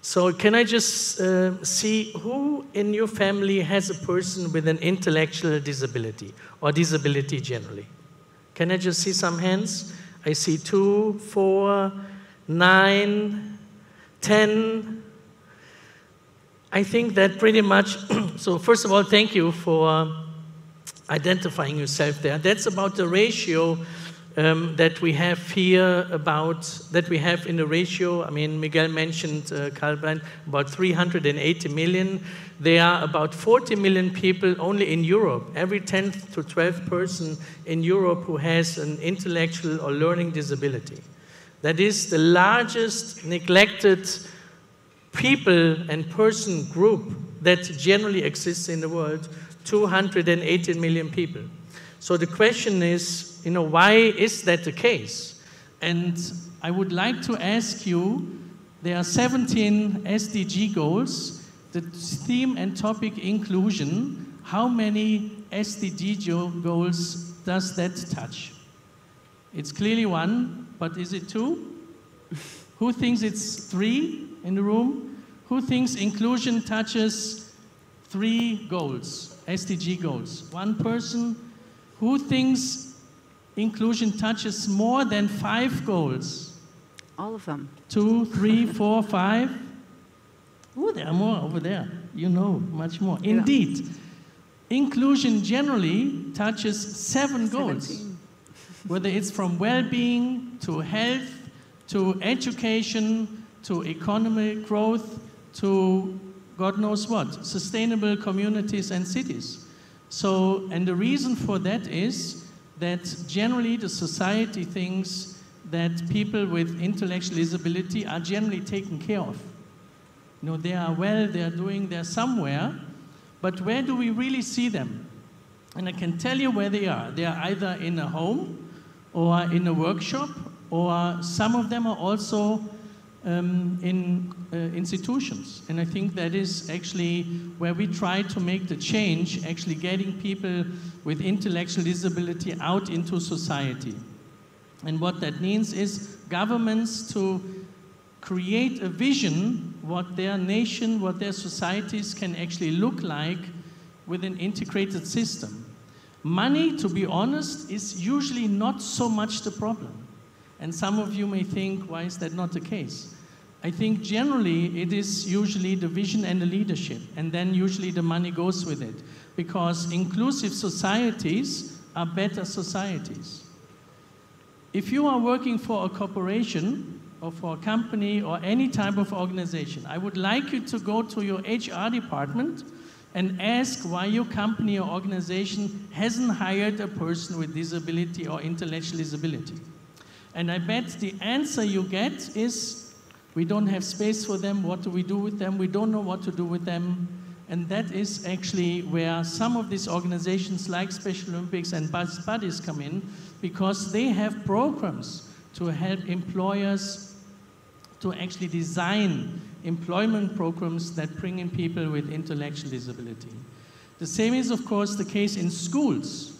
So can I just see who in your family has a person with an intellectual disability or disability generally? Can I just see some hands? I see 2, 4, 9, 10. I think that pretty much, so first of all, thank you for identifying yourself there. That's about the ratio that we have here, that we have in the ratio. I mean, Miguel mentioned about 380 million. There are about 40 million people only in Europe. Every 10th to 12th person in Europe who has an intellectual or learning disability. That is the largest neglected people and person group that generally exists in the world, 218 million people. So the question is, why is that the case? And I would like to ask you, there are 17 SDG goals, the theme and topic inclusion. How many SDG goals does that touch? It's clearly 1. But is it 2? Who thinks it's 3 in the room? Who thinks inclusion touches 3 goals, SDG goals? 1 person. Who thinks inclusion touches more than 5 goals? All of them. 2, 3, 4, 5. Oh, there are more over there. You know, much more. Yeah. Indeed. Inclusion generally touches 7 goals. Whether it's from well-being, to health, to education, to economic growth, to God knows what, sustainable communities and cities. So, and the reason for that is that generally the society thinks that people with intellectual disability are generally taken care of. You know, they are well, they're somewhere, but where do we really see them? And I can tell you where they are. They are either in a home or in a workshop, or some of them are also in institutions. And I think that is actually where we try to make the change, actually getting people with intellectual disability out into society. And what that means is governments to create a vision what their nation, what their societies can actually look like with an integrated system. Money, to be honest, is usually not so much the problem. And some of you may think, why is that not the case? I think generally it is usually the vision and the leadership, and then usually the money goes with it. Because inclusive societies are better societies. If you are working for a corporation, or for a company, or any type of organization, I would like you to go to your HR department and ask why your company or organization hasn't hired a person with disability or intellectual disability. And I bet the answer you get is, we don't have space for them, what do we do with them, we don't know what to do with them. And that is actually where some of these organizations like Special Olympics and Buddies come in, because they have programs to help employers to actually design employment programs that bring in people with intellectual disability. The same is, of course, the case in schools.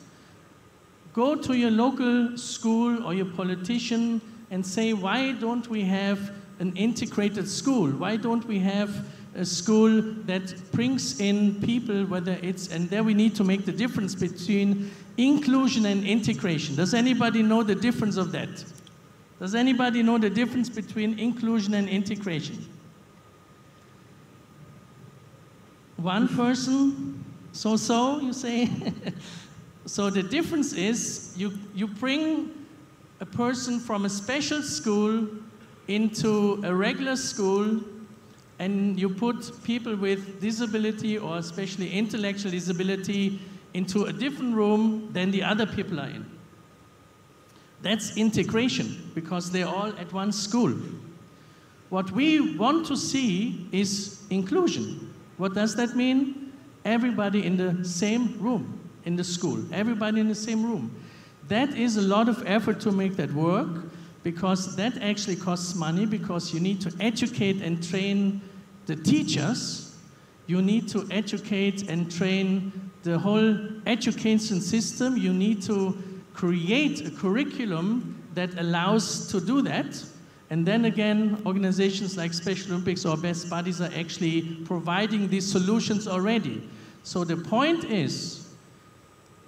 Go to your local school or your politician and say, why don't we have an integrated school? Why don't we have a school that brings in people, whether it's, and there we need to make the difference between inclusion and integration. Does anybody know the difference of that? Does anybody know the difference between inclusion and integration? One person, so, you say? So the difference is you bring a person from a special school into a regular school, and you put people with disability or especially intellectual disability into a different room than the other people are in. That's integration, because they're all at one school. What we want to see is inclusion. What does that mean? Everybody in the same room in the school. Everybody in the same room. That is a lot of effort to make that work, because that actually costs money, because you need to educate and train the teachers. You need to educate and train the whole education system. You need to create a curriculum that allows to do that. And then again, organizations like Special Olympics or Best Buddies are actually providing these solutions already. So the point is,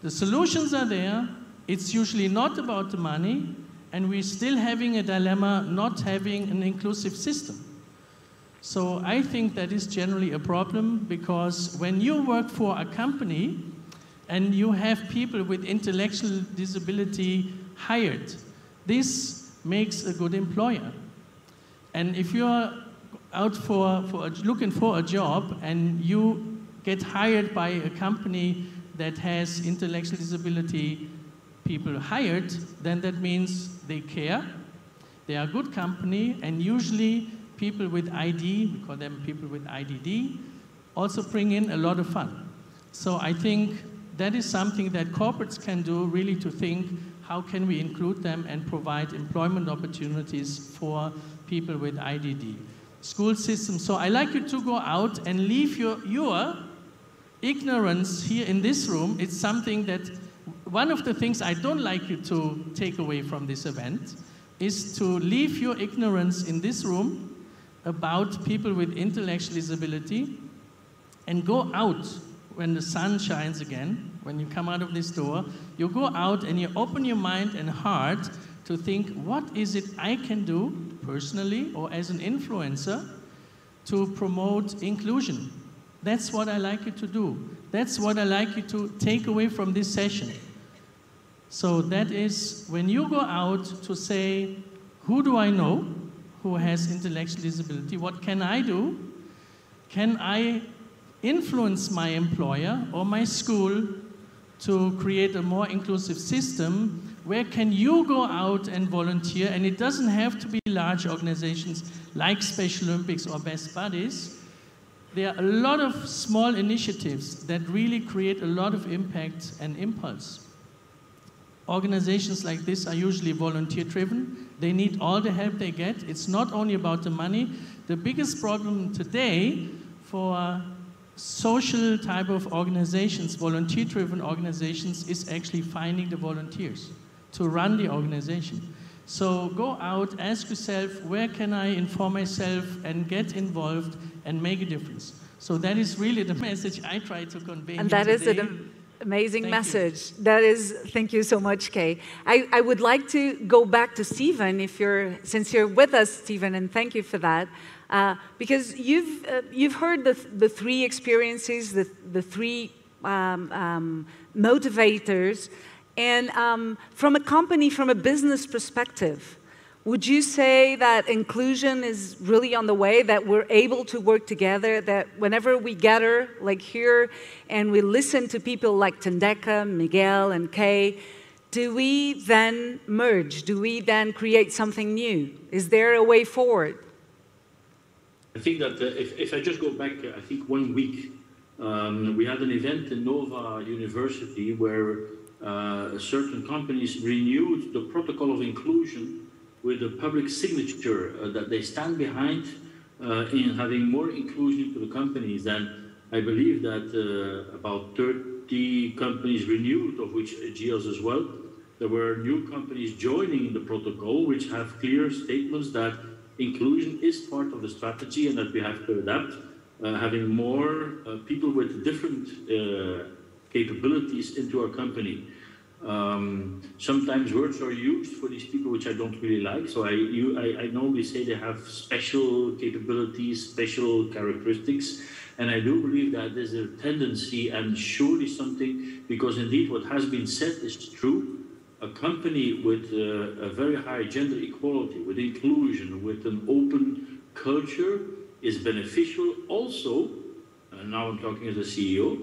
the solutions are there. It's usually not about the money, and we're still having a dilemma not having an inclusive system. So I think that is generally a problem, because when you work for a company and you have people with intellectual disability hired, this makes a good employer. And if you're out looking for a job and you get hired by a company that has intellectual disability people hired, then that means they care, they are a good company, and usually people with ID, we call them people with IDD, also bring in a lot of fun. So I think that is something that corporates can do, really, to think, how can we include them and provide employment opportunities for people with IDD. School systems. So I like you to go out and leave your ignorance here in this room. It's something that, one of the things I don't like you to take away from this event, is to leave your ignorance in this room about people with intellectual disability and go out when the sun shines again, when you come out of this door, you go out and you open your mind and heart to think, what is it I can do personally or as an influencer to promote inclusion? That's what I like you to do. That's what I like you to take away from this session. So that is when you go out to say, who do I know who has intellectual disability? What can I do? Can I influence my employer or my school to create a more inclusive system? Where can you go out and volunteer? And it doesn't have to be large organizations like Special Olympics or Best Buddies. There are a lot of small initiatives that really create a lot of impact and impulse. Organizations like this are usually volunteer-driven. They need all the help they get. It's not only about the money. The biggest problem today for social type of organizations, volunteer-driven organizations, is actually finding the volunteers to run the organization. So go out, ask yourself, where can I inform myself and get involved and make a difference? So that is really the message I try to convey. And that is an amazing message. That is, thank you so much, Kay. I would like to go back to Stephen, since you're with us, Stephen, and thank you for that. Because you've heard the three experiences, the three motivators, and from a company, from a business perspective, would you say that inclusion is really on the way, that we're able to work together, that whenever we gather, like here, and we listen to people like Thandeka, Miguel, and Kay, do we then merge? Do we then create something new? Is there a way forward? I think that if I just go back, I think 1 week, we had an event in Neiva University where certain companies renewed the protocol of inclusion with a public signature that they stand behind in having more inclusion to the companies. And I believe that about 30 companies renewed, of which Ageas as well. There were new companies joining the protocol, which have clear statements that inclusion is part of the strategy and that we have to adapt, having more people with different capabilities into our company. Sometimes words are used for these people which I don't really like, so I normally say they have special capabilities, special characteristics, and I do believe that there's a tendency and surely something, because indeed what has been said is true. A company with a very high gender equality, with inclusion, with an open culture is beneficial also, and now I'm talking as a CEO,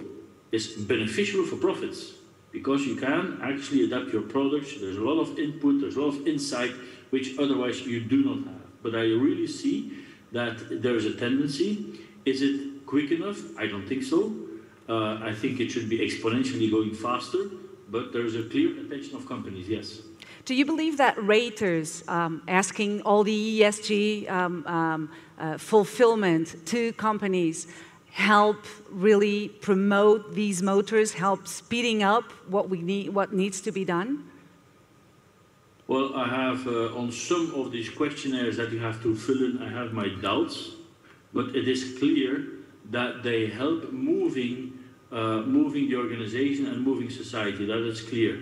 is beneficial for profits. Because you can actually adapt your products, there's a lot of input, there's a lot of insight, which otherwise you do not have. But I really see that there is a tendency. Is it quick enough? I don't think so. I think it should be exponentially going faster, but there's a clear attention of companies, yes. Do you believe that raters asking all the ESG fulfillment to companies help really promote these motors, help speeding up what we need, what needs to be done? Well, I have on some of these questionnaires that you have to fill in, I have my doubts, but it is clear that they help moving the organization and moving society. That is clear.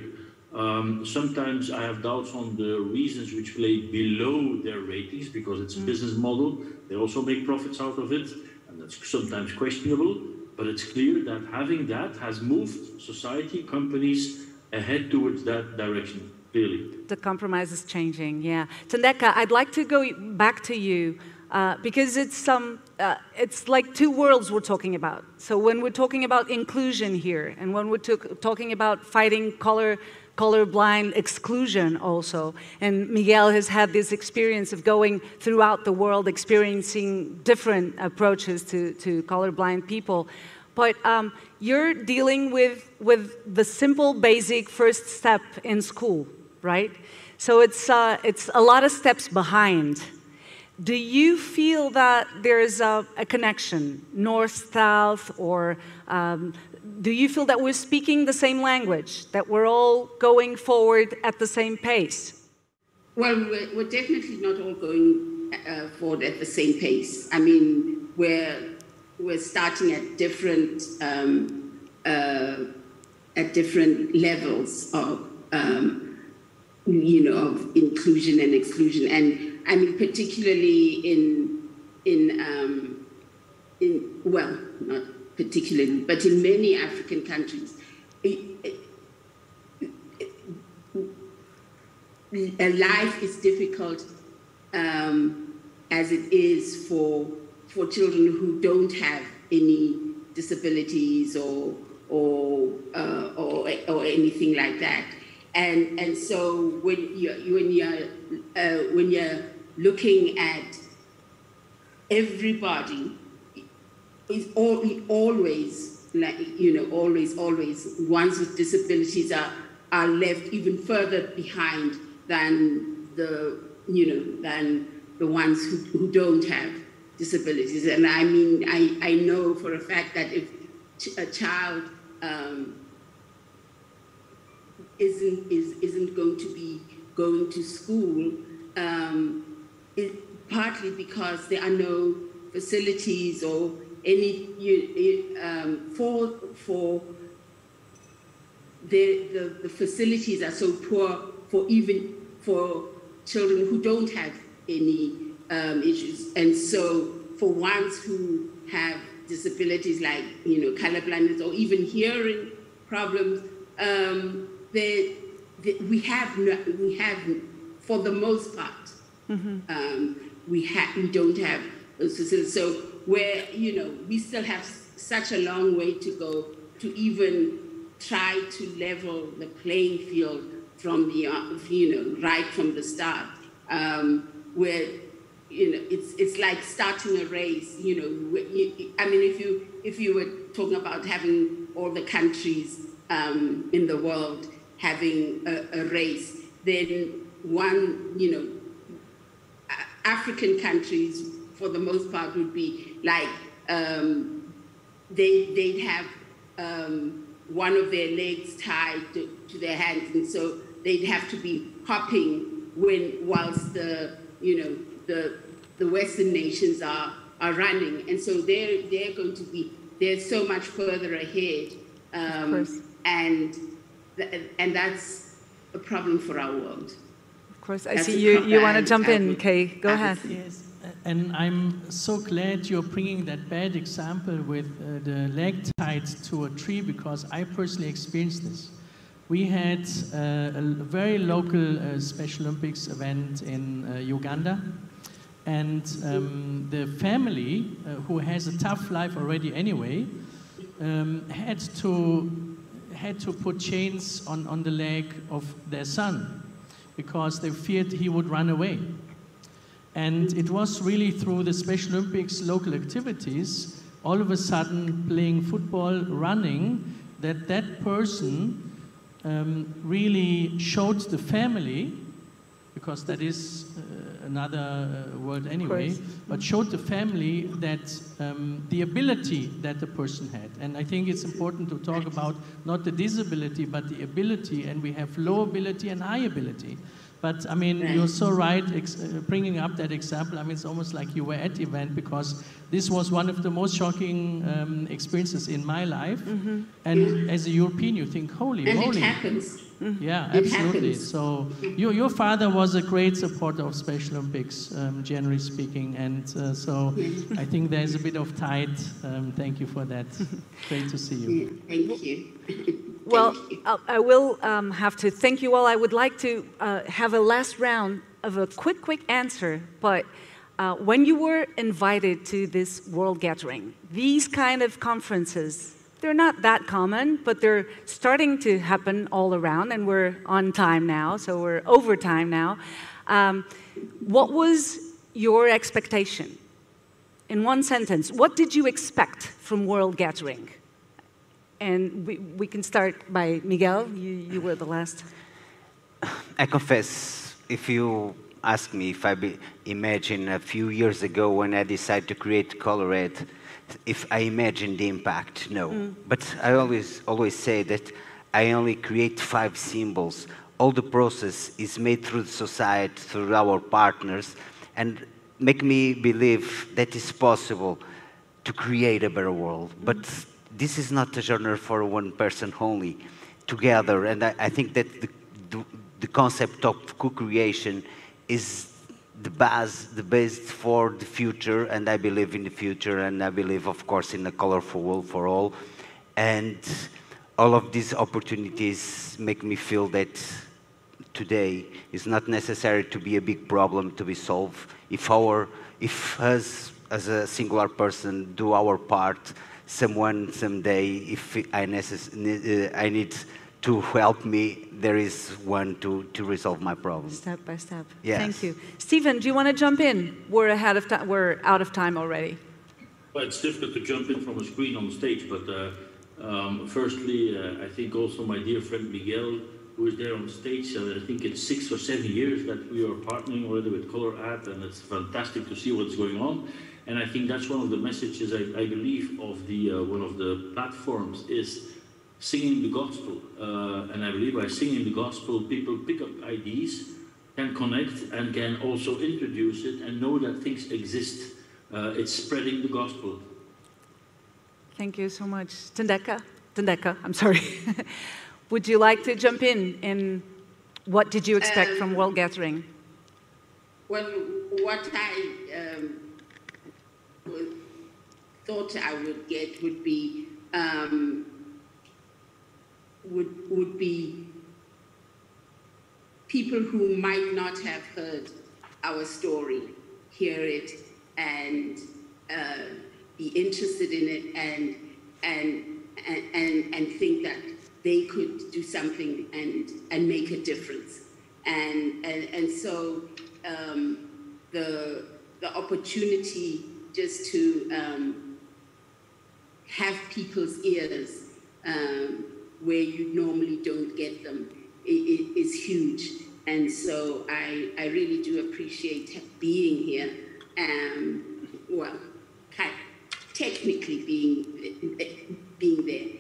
Sometimes I have doubts on the reasons which lay below their ratings because it's a business model. They also make profits out of it. That's sometimes questionable, but it's clear that having that has moved society, companies ahead towards that direction, clearly. The compromise is changing, yeah. Thandeka, I'd like to go back to you because it's like two worlds we're talking about. So when we're talking about inclusion here, and when we're talking about fighting colorblind exclusion also. And Miguel has had this experience of going throughout the world, experiencing different approaches to colorblind people. But you're dealing with the simple, basic first step in school, right? So it's a lot of steps behind. Do you feel that there's a connection, north-south, or do you feel that we're speaking the same language, that we're all going forward at the same pace? Well, we're definitely not all going forward at the same pace. I mean, we're starting at different levels of of inclusion and exclusion, and I mean particularly well, not particularly, but in many African countries, life is difficult as it is for children who don't have any disabilities or anything like that, and so when you're looking at everybody, is always like always ones with disabilities are left even further behind than the ones who don't have disabilities. And I mean, I know for a fact that if a child isn't going to be going to school, partly because there are no facilities or any for the facilities are so poor for children who don't have any issues, and so for ones who have disabilities like color blindness or even hearing problems, we have for the most part we don't have those facilities. So where we still have such a long way to go to even try to level the playing field from the right from the start, where it's like starting a race. I mean, if you were talking about having all the countries in the world having a race, then African countries for the most part would be like they'd have one of their legs tied to their hands, and so they'd have to be hopping whilst the Western nations are running, and so they're so much further ahead, and that's a problem for our world. Of course, I see you want to jump in, Kay. Go ahead. Yes. And I'm so glad you're bringing that bad example with the leg tied to a tree, because I personally experienced this. We had a very local Special Olympics event in Uganda, and the family, who has a tough life already anyway, had to put chains on the leg of their son because they feared he would run away. And it was really through the Special Olympics local activities, all of a sudden playing football, running, that person really showed the family, because that is another word anyway, but showed the family that the ability that the person had. And I think it's important to talk about not the disability, but the ability, and we have low ability and high ability. But I mean, you're so right, bringing up that example. I mean, it's almost like you were at the event, because this was one of the most shocking experiences in my life. And as a European, you think, holy moly. It happens. Yeah, absolutely. So your father was a great supporter of Special Olympics, generally speaking. And so I think there's a bit of tide. Thank you for that. Great to see you. Thank you. Well, I will have to thank you all. I would like to have a last round of a quick answer. But when you were invited to this World Gathering, these kind of conferences, they're not that common, but they're starting to happen all around, and we're on time now, so we're over time now. What was your expectation? In one sentence, what did you expect from World Gathering? And we can start by Miguel. You were the last. I confess, if you ask me if I imagine a few years ago when I decided to create ColorADD, if I imagine the impact, no. But I always say that I only create 5 symbols all the process is made through the society, through our partners, and make me believe that it's possible to create a better world. But this is not a journey for one person only, together. And I think that the concept of co-creation is the base for the future, and I believe in the future, and I believe, of course, in a colorful world for all. And all of these opportunities make me feel that today it's not necessary to be a big problem to be solved. If us as a singular person do our part, someone someday, if I need to help me, there is one to resolve my problem. Step by step. Yes. Thank you. Stephen, do you want to jump in? We're ahead of time. We're out of time already. Well, it's difficult to jump in from a screen on stage, but firstly, I think also my dear friend Miguel, who is there on stage, I think it's 6 or 7 years that we are partnering already with ColorADD, and it's fantastic to see what's going on. And I think that's one of the messages I believe of the one of the platforms is singing the gospel. And I believe by singing the gospel, people pick up ideas, can connect, and can also introduce it and know that things exist. It's spreading the gospel. Thank you so much. Thandeka, I'm sorry. Would you like to jump in what did you expect from World Gathering? Well, what I thought I would get would be people who might not have heard our story hear it and be interested in it and think that they could do something and make a difference. And so the opportunity just to have people's ears where you normally don't get them is huge. And so I really do appreciate being here. Well, technically being there.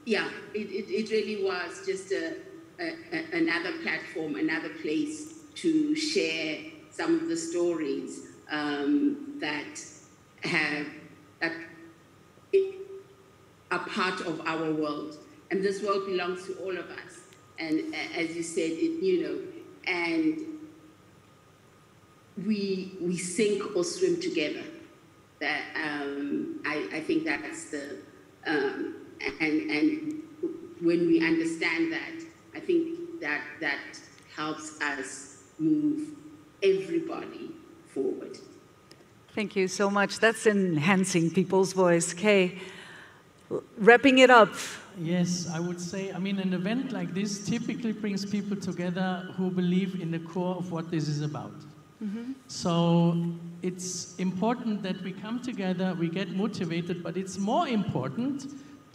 Yeah, it really was just another platform, another place to share some of the stories that are part of our world. And this world belongs to all of us. And as you said, and we sink or swim together. That I think that's the and when we understand that, I think that helps us move everybody forward. Thank you so much. That's enhancing people's voice. Kay, wrapping it up. Yes, I would say, I mean, an event like this typically brings people together who believe in the core of what this is about. Mm-hmm. So it's important that we come together, we get motivated, but it's more important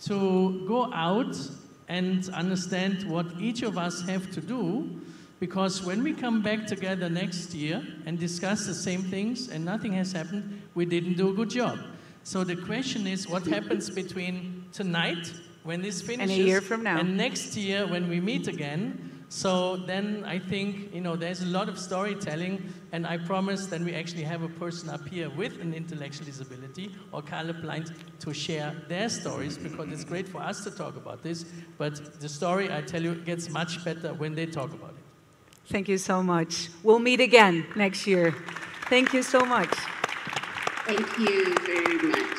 to go out and understand what each of us have to do, because when we come back together next year and discuss the same things and nothing has happened, we didn't do a good job. So the question is, what happens between tonight, when this finishes, and a year from now, and next year when we meet again? So then I think, there's a lot of storytelling, and I promise then we actually have a person up here with an intellectual disability or colorblind to share their stories, because it's great for us to talk about this, but the story, I tell you, gets much better when they talk about it. Thank you so much. We'll meet again next year. Thank you so much. Thank you very much.